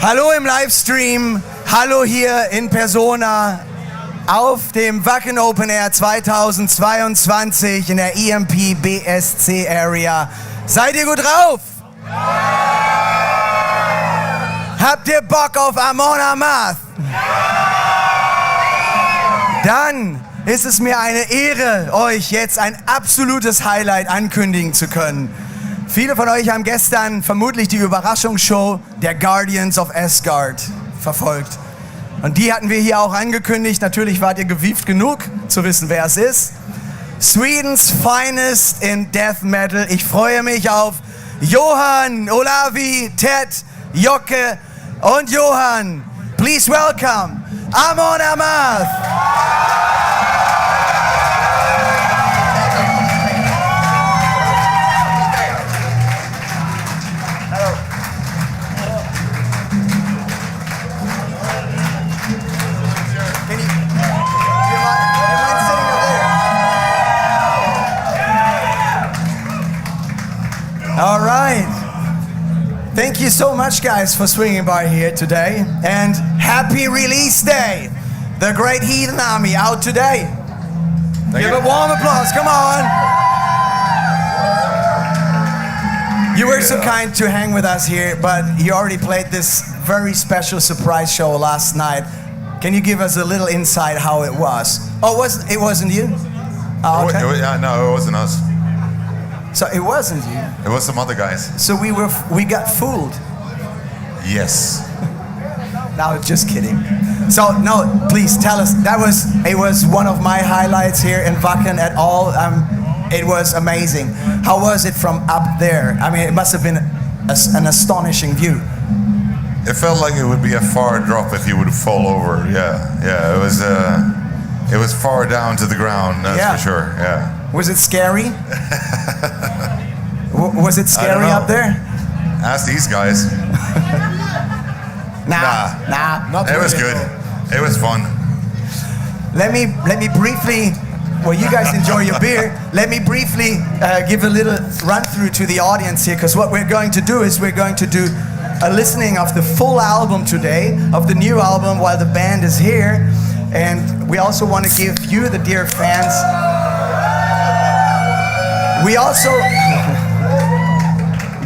Hallo im Livestream, hallo hier in Persona auf dem Wacken Open Air 2022 in der EMP BSC-Area. Seid ihr gut drauf? Habt ihr Bock auf Amon Amarth? Dann ist es mir eine Ehre, euch jetzt ein absolutes Highlight ankündigen zu können. Viele von euch haben gestern vermutlich die Überraschungsshow der Guardians of Asgard verfolgt. Und die hatten wir hier auch angekündigt. Natürlich wart ihr gewieft genug, zu wissen, wer es ist. Swedens Finest in Death Metal. Ich freue mich auf Johan, Olavi, Ted, Jocke und Johan. Please welcome Amon Amarth. All right. Thank you so much, guys, for swinging by here today. And happy release day. The great Heathen Army out today. Give a warm applause. Come on. You were so kind to hang with us here, but you already played this very special surprise show last night. Can you give us a little insight how it was? Oh, it wasn't you? Oh, okay. No, it wasn't us. So it wasn't you. It was some other guys. So we got fooled. Yes. No, just kidding. So no, please tell us. It was one of my highlights here in Wacken at all. It was amazing. How was it from up there? I mean, it must have been an astonishing view. It felt like it would be a far drop if you would fall over. Yeah. It was far down to the ground. That's for sure. Yeah. Was it scary? Was it scary up there? Ask these guys. Nah. Not it was good. It was fun. Let me briefly. Well, you guys enjoy your beer. Let me briefly give a little run through to the audience here, because what we're going to do is we're going to do a listening of the full album today, of the new album, while the band is here, and we also want to give you, the dear fans. We also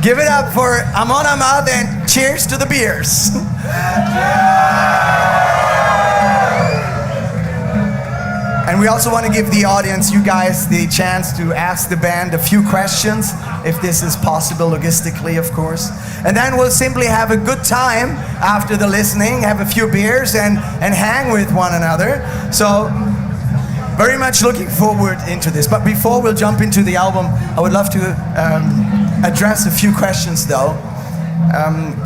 give it up for Amon Amarth and cheers to the beers. And we also want to give the audience, you guys, the chance to ask the band a few questions, if this is possible logistically, of course. And then we'll simply have a good time after the listening, have a few beers and hang with one another. So, very much looking forward into this. But before we'll jump into the album, I would love to address a few questions though.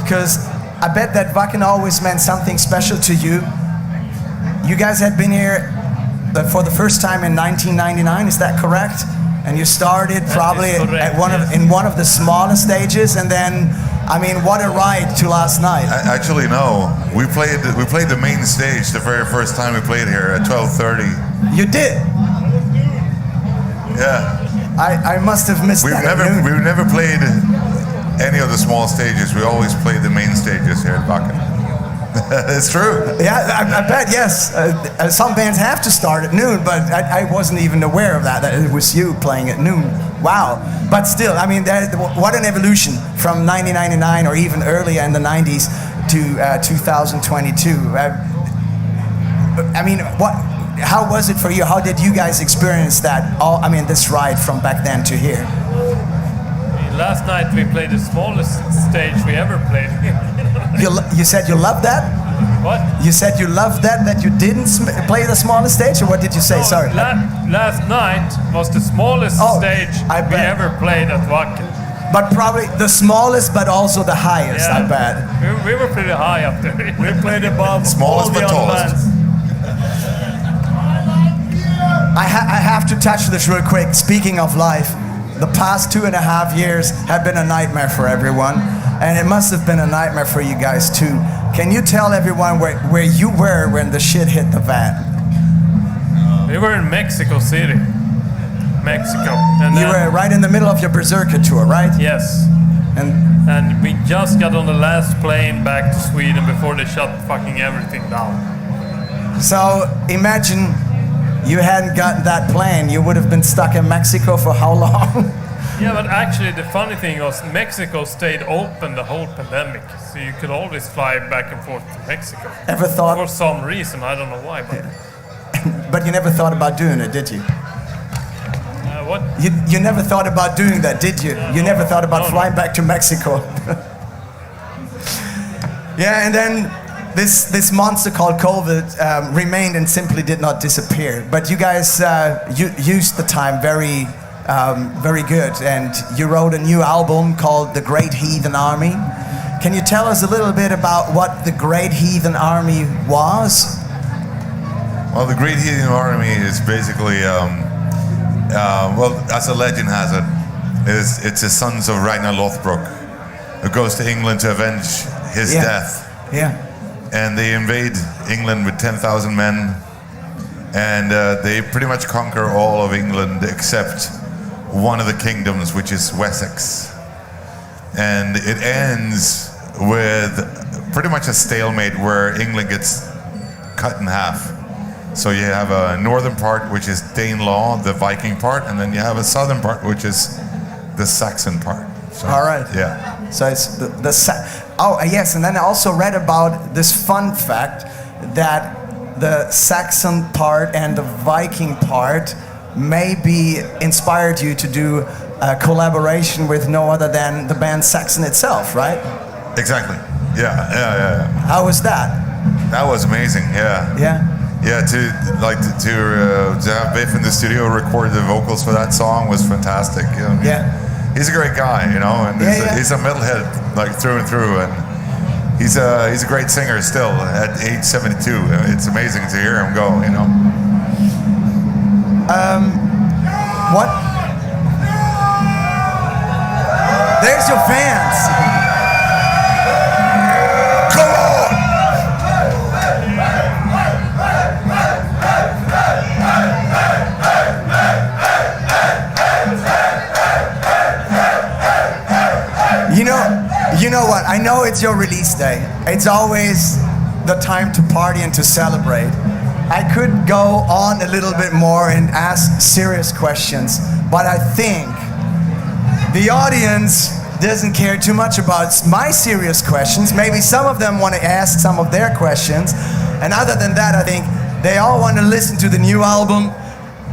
Because I bet that Wacken always meant something special to you. You guys had been here for the first time in 1999, is that correct? And you started probably at in one of the smallest stages, and then, I mean, what a ride to last night. Actually, no. We played the main stage the very first time we played here at 12:30. You did? Yeah. I must have missed that. We've never played any of the small stages. We always played the main stages here at Wacken. It's true. Yeah, I bet, yes. Some bands have to start at noon, but I wasn't even aware of that it was you playing at noon. Wow. But still, I mean, what an evolution from 1999 or even earlier in the 90s to 2022. I mean, how was it for you? How did you guys experience that? This ride from back then to here? Last night we played the smallest stage we ever played. You said you loved that? What? You said you loved that you didn't play the smallest stage, or what did you say? No, sorry. Last night was the smallest stage we ever played at Wacken. But probably the smallest, but also the highest, I bet. We were pretty high up there. We played above smallest but tallest. I have to touch this real quick. Speaking of life, the past 2.5 years have been a nightmare for everyone, and it must have been a nightmare for you guys too. Can you tell everyone where you were when the shit hit the fan? We were in Mexico City. And you were right in the middle of your Berserker tour, right? Yes. And we just got on the last plane back to Sweden before they shut fucking everything down. So imagine you hadn't gotten that plane, you would have been stuck in Mexico for how long? Yeah, but actually the funny thing was Mexico stayed open the whole pandemic, so you could always fly back and forth to Mexico. Ever thought? For some reason, I don't know why, but... But you never thought about doing it, did you? What? You never thought about doing that, did you? You never thought about flying back to Mexico. Yeah, and then this monster called COVID remained and simply did not disappear. But you guys used the time very good, and you wrote a new album called The Great Heathen Army. Can you tell us a little bit about what the Great Heathen Army was? Well, the Great Heathen Army is basically, well, as a legend has it, it's the sons of Ragnar Lothbrok, who goes to England to avenge his death. Yeah. And they invade England with 10,000 men, and they pretty much conquer all of England except one of the kingdoms, which is Wessex. And it ends with pretty much a stalemate where England gets cut in half. So you have a northern part, which is Danelaw, the Viking part, and then you have a southern part, which is the Saxon part. So, all right. Yeah. So it's oh yes, and then I also read about this fun fact that the Saxon part and the Viking part maybe inspired you to do a collaboration with no other than the band Saxon itself, right? Exactly. Yeah. How was that? That was amazing. Yeah. Yeah. Yeah, to have Biff in the studio record the vocals for that song was fantastic. You know? Yeah. He's a great guy, you know, and he's a metalhead like through and through, and he's a great singer still at age 72. It's amazing to hear him go, you know. What? There's your fans. Come on! You know what? I know it's your release day. It's always the time to party and to celebrate. I could go on a little bit more and ask serious questions, but I think the audience doesn't care too much about my serious questions. Maybe some of them want to ask some of their questions, and other than that, I think they all want to listen to the new album.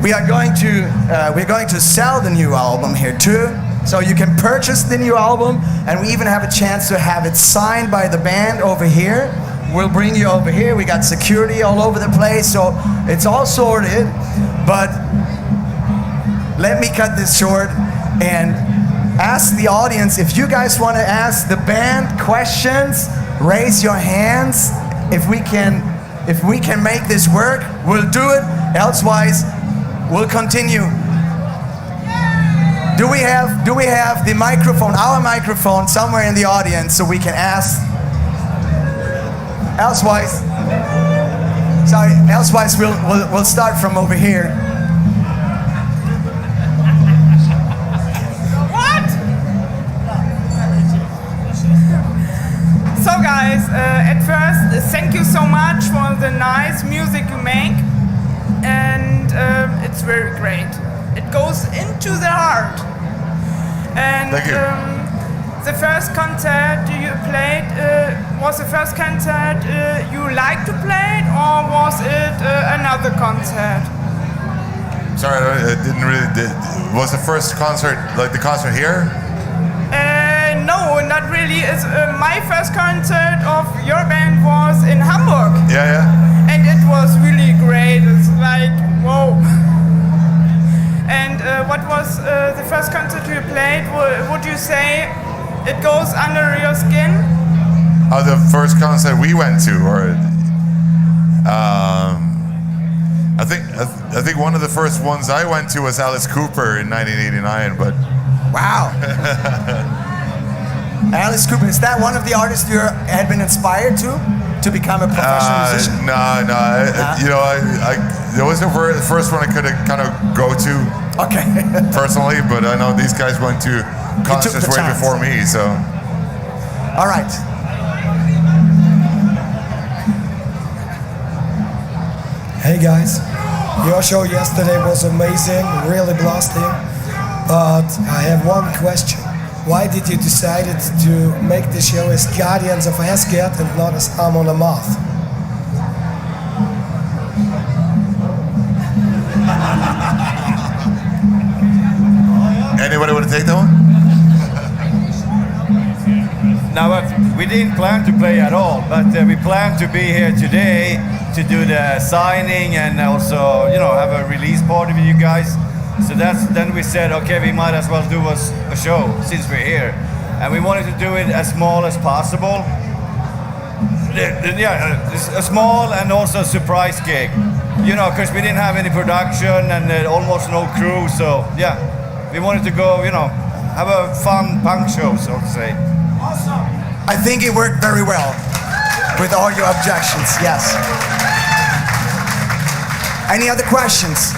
We're going to sell the new album here too. So you can purchase the new album, and we even have a chance to have it signed by the band over here. We'll bring you over here. We got security all over the place, so it's all sorted. But let me cut this short and ask the audience, if you guys want to ask the band questions, raise your hands. If we can make this work, we'll do it. Elsewise, we'll continue. Do we have the microphone, our microphone, somewhere in the audience so we can ask? Elsewise, we'll start from over here. What? So guys, at first, thank you so much for the nice music you make, and it's very great. It goes into the heart. And thank you. the first concert you played, was the first concert you liked to play, or was it another concert? Sorry, I didn't really. Was the first concert like the concert here? No, not really. It's, my first concert of your band was in Hamburg. Yeah. And it was really great. It's like, whoa. And what was the first concert you played? Would you say it goes under your skin? Oh, the first concert we went to, or I think one of the first ones I went to was Alice Cooper in 1989. But wow, Alice Cooper, is that one of the artists you had been inspired to become a professional musician? No. You know, it was the first one I could kind of go to. Okay. Personally, but I know these guys went to concerts way chance. before me, so. All right. Hey guys, your show yesterday was amazing, really blasting. But I have one question. Why did you decide to make the show as Guardians of Asgard and not as Amon Amarth? Anybody want to take that one? No, but we didn't plan to play at all, but we plan to be here today to do the signing and also, you know, have a release party with you guys. So then we said, okay, we might as well do a show since we're here. And we wanted to do it as small as possible. A small and also a surprise gig. You know, because we didn't have any production and almost no crew, so yeah. We wanted to go, you know, have a fun punk show, so to say. I think it worked very well with all your objections, yes. Any other questions?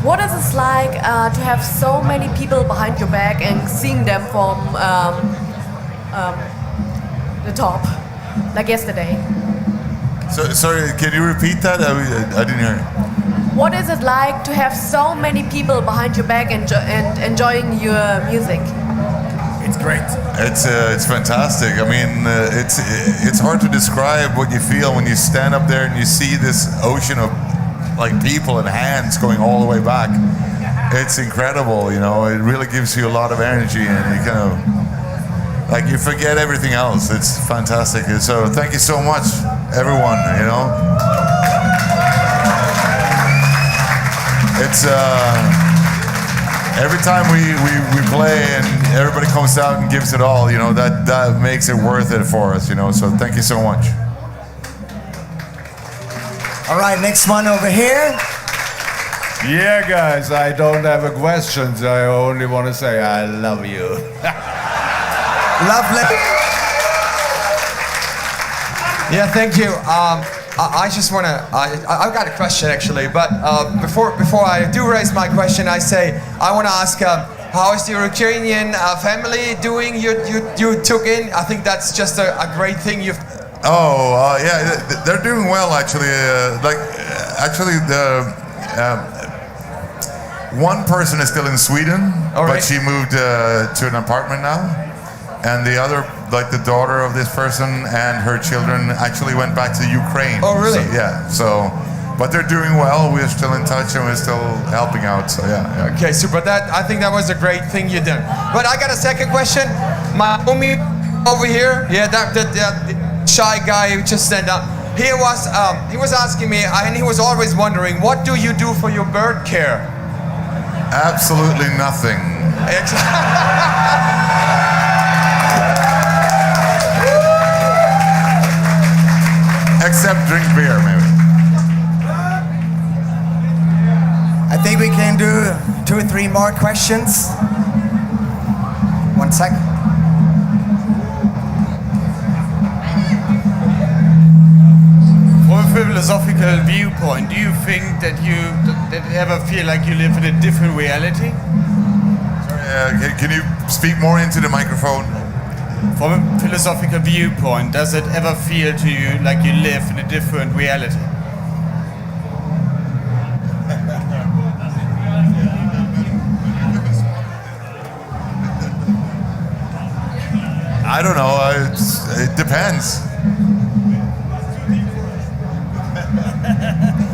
What is it like to have so many people behind your back and seeing them from the top, like yesterday? So, sorry, can you repeat that? I didn't hear. What is it like to have so many people behind your back and enjoying your music? It's great. It's fantastic. I mean, it's hard to describe what you feel when you stand up there and you see this ocean of like people and hands going all the way back. It's incredible, you know. It really gives you a lot of energy, and you kind of like you forget everything else. It's fantastic. So thank you so much, everyone. You know, it's every time we play and everybody comes out and gives it all. You know, that makes it worth it for us. You know, so thank you so much. All right, next one over here. Yeah, guys, I don't have a question. I only want to say I love you. Lovely. Yeah, thank you. I just want to. I've got a question actually, but before I do raise my question, I want to ask, how is the Ukrainian family doing? You took in. I think that's just a great thing. Yeah, they're doing well actually. One person is still in Sweden, but she moved to an apartment now, and the other, like the daughter of this person and her children, actually went back to Ukraine. Oh, really? So, but they're doing well. We're still in touch and we're still helping out. So yeah. Okay, super. I think that was a great thing you did. But I got a second question. My homie over here, that shy guy who just stand up. He was asking me, and he was always wondering, what do you do for your bird care? Absolutely nothing. Except drink beer, maybe. I think we can do 2 or 3 more questions. 1 sec. From a philosophical viewpoint, do you think that you ever feel like you live in a different reality? Sorry, can you speak more into the microphone? From a philosophical viewpoint, does it ever feel to you like you live in a different reality? I don't know. It depends.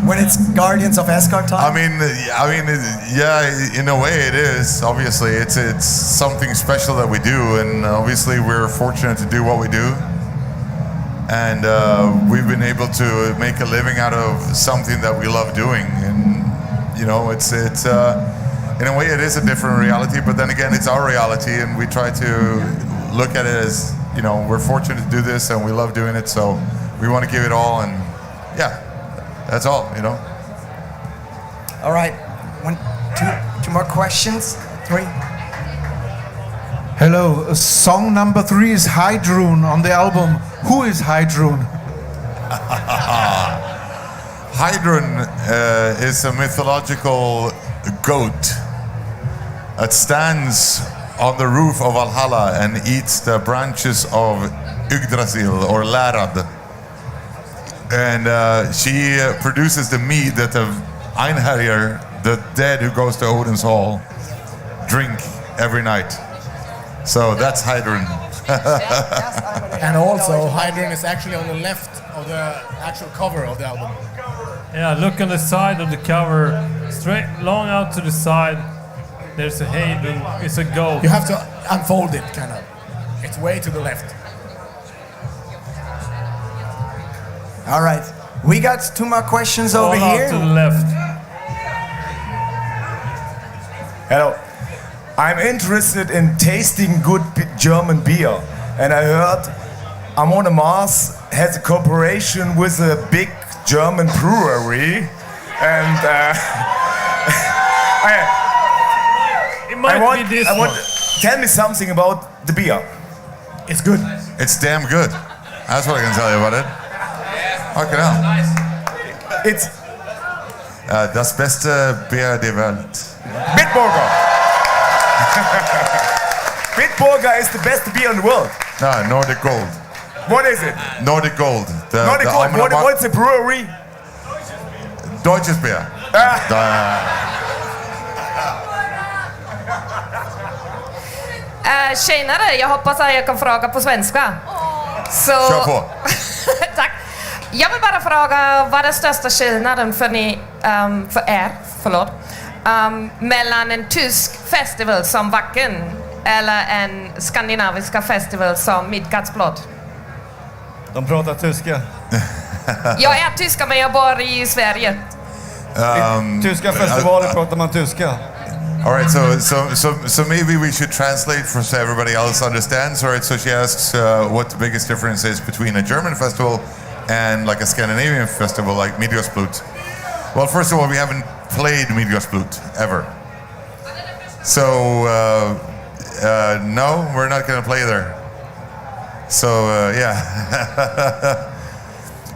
When it's Guardians of Asgard time? I mean, yeah. In a way, it is. Obviously, it's something special that we do, and obviously, we're fortunate to do what we do, and we've been able to make a living out of something that we love doing, and you know, it's in a way, it is a different reality, but then again, it's our reality, and we try to look at it as, you know, we're fortunate to do this, and we love doing it, so we want to give it all, and yeah. That's all, you know. All right, 2 more questions, 3. Hello, song number 3 is Hydron on the album. Who is Hydron? Hydron is a mythological goat that stands on the roof of Valhalla and eats the branches of Yggdrasil or Lärad. And she produces the mead that the Einherjar, the dead who goes to Odin's hall, drink every night. So that's Hydron. And also, Hydron is actually on the left of the actual cover of the album. Yeah, look on the side of the cover, straight long out to the side. There's a Heathen. It's a goat. You have to unfold it, kind of. It's way to the left. All right. We got 2 more questions over All here. out to the left. Hello. I'm interested in tasting good German beer. And I heard Amon Amarth has a cooperation with a big German brewery. And It might be this one. tell me something about the beer. It's good. It's damn good. That's what I can tell you about it. Fucking hell. It's Das beste Bier der Welt. Bitburger. Bitburger is the best beer in the world. No, Nordic Gold. What is it? Nordic Gold. Nordic Gold. What's the brewery? Deutsches Bier. Tjenare, jag hoppas att jag kan fråga på svenska. Så, Kör på. tack. Jag vill bara fråga vad är den största skillnaden för er mellan en tysk festival som Wacken eller en skandinavisk festival som Midgårdsblad? De pratar tyska. Jag är tyska men jag bor i Sverige. Tyska festivaler pratar man tyska. All right, so maybe we should translate for so everybody else understands. All right, so she asks what the biggest difference is between a German festival and like a Scandinavian festival like Midgårdsblad. Well, first of all, we haven't played Midgårdsblad ever. So no, we're not going to play there. So yeah.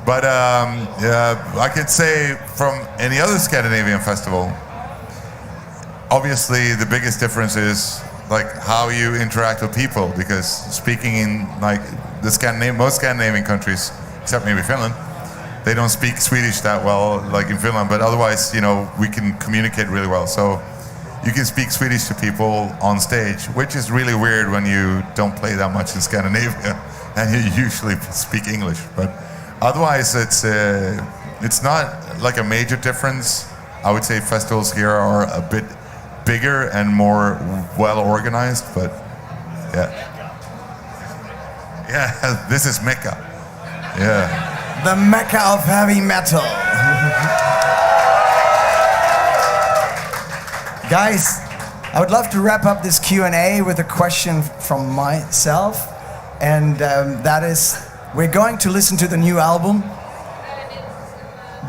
But I could say from any other Scandinavian festival, obviously the biggest difference is like how you interact with people, because speaking in like the most Scandinavian countries, except maybe Finland, they don't speak Swedish that well like in Finland, but otherwise, you know, we can communicate really well. So you can speak Swedish to people on stage, which is really weird when you don't play that much in Scandinavia and you usually speak English. But otherwise, it's not like a major difference. I would say festivals here are a bit bigger and more well organized, but yeah, this is Mecca. Yeah. The Mecca of heavy metal. Guys, I would love to wrap up this Q&A with a question from myself, and that is, we're going to listen to the new album.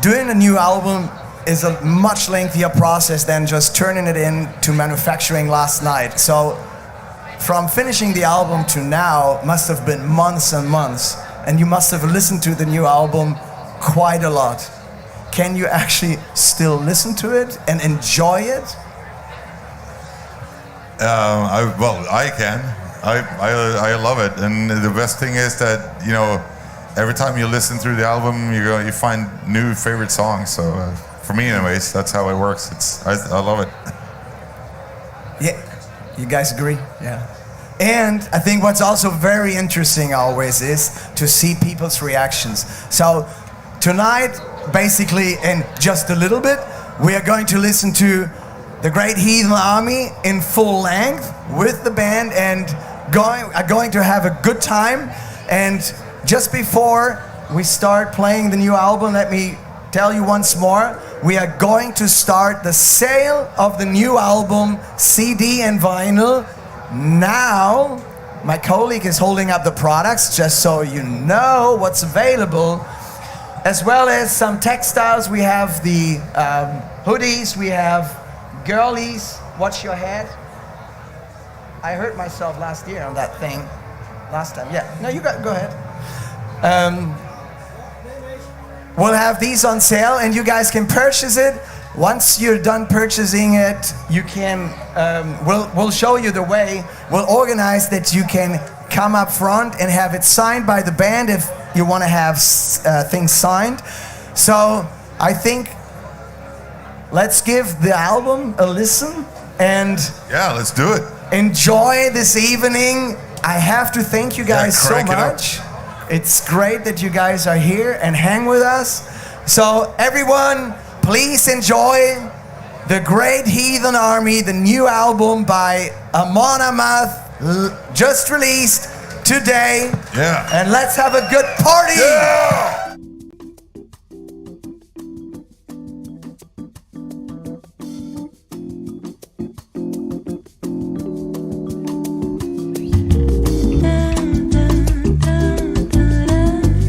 Doing a new album is a much lengthier process than just turning it into manufacturing last night. So from finishing the album to now must have been months and months, and you must have listened to the new album quite a lot. Can you actually still listen to it and enjoy it? I can. I love it, and the best thing is that, you know, every time you listen through the album, you find new favorite songs. So for me, anyways, that's how it works. I love it. Yeah, you guys agree? Yeah. And I think what's also very interesting always is to see people's reactions. So tonight, basically, in just a little bit, we are going to listen to the great Heathen Army in full length with the band and are going to have a good time. And just before we start playing the new album, let me tell you once more, we are going to start the sale of the new album, CD and vinyl. Now, my colleague is holding up the products just so you know what's available, as well as some textiles. We have the hoodies, we have girlies. Watch your head. I hurt myself last year on that thing. Last time, yeah. No, you go ahead. we'll have these on sale, and you guys can purchase it. Once you're done purchasing it, you can. We'll show you the way. We'll organize that you can come up front and have it signed by the band if you want to have things signed. So I think let's give the album a listen and let's do it. Enjoy this evening. I have to thank you guys so much. It's great that you guys are here and hang with us. So everyone, please enjoy the great Heathen Army, the new album by Amon Amarth, just released today. Yeah. And let's have a good party. Yeah.